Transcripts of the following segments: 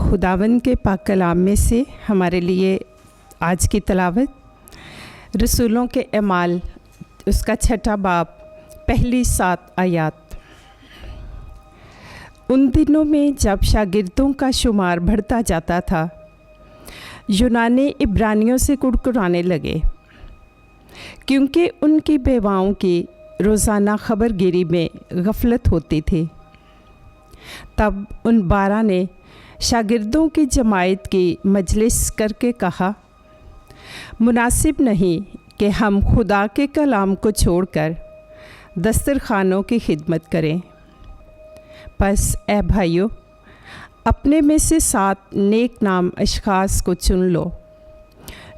खुदावंद के पाक कलाम में से हमारे लिए आज की तलावत रसूलों के अमाल उसका 6 बाब पहली 7 आयात। उन दिनों में जब शागिर्दों का शुमार बढ़ता जाता था, यूनानी इब्रानियों से कुड़कुड़ाने लगे, क्योंकि उनकी बेवाओं की रोज़ाना खबरगिरी में गफलत होती थी। तब उन 12 ने शागिर्दों की जमायत की मजलिस करके कहा, मुनासिब नहीं कि हम खुदा के कलाम को छोड़कर दस्तरखानों की खिदमत करें। बस ए भाइयों, अपने में से 7 नेक नाम अशखास को चुन लो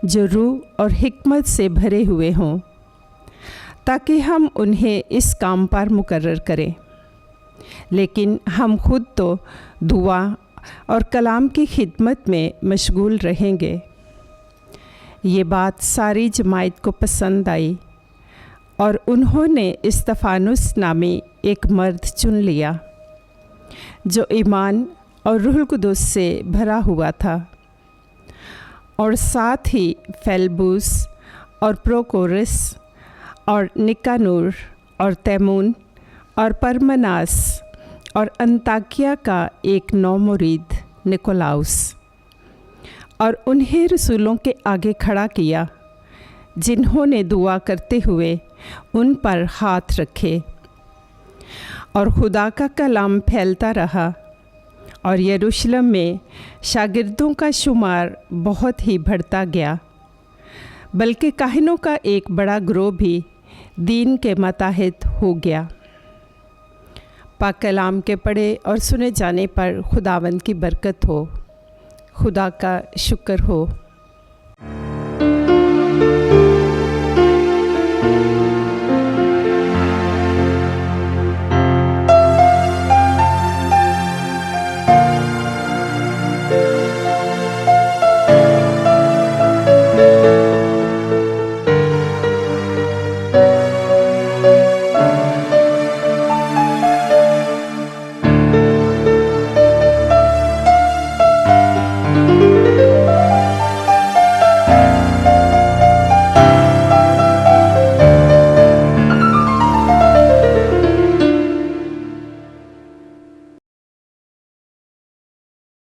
जो रूह और हिकमत से भरे हुए हों, ताकि हम उन्हें इस काम पर मुकर्रर करें। लेकिन हम खुद तो दुआ और कलाम की खिदमत में मशगूल रहेंगे। ये बात सारी जमायत को पसंद आई और उन्होंने इस्तफानुस नामी एक मर्द चुन लिया जो ईमान और रूहुल कुदुस से भरा हुआ था, और साथ ही फेलबूस और प्रोकोरस और निकानूर और तैमून और परमनास और अंताकिया का एक नौमुरीद निकोलाउस। और उन्हें रसूलों के आगे खड़ा किया, जिन्होंने दुआ करते हुए उन पर हाथ रखे। और खुदा का कलाम फैलता रहा, और यरूशलेम में शागिर्दों का शुमार बहुत ही बढ़ता गया, बल्कि काहिनों का एक बड़ा गिरोह भी दीन के मुताहिद हो गया। पाक कलाम के पढ़े और सुने जाने पर खुदावंद की बरकत हो। खुदा का शुक्र हो।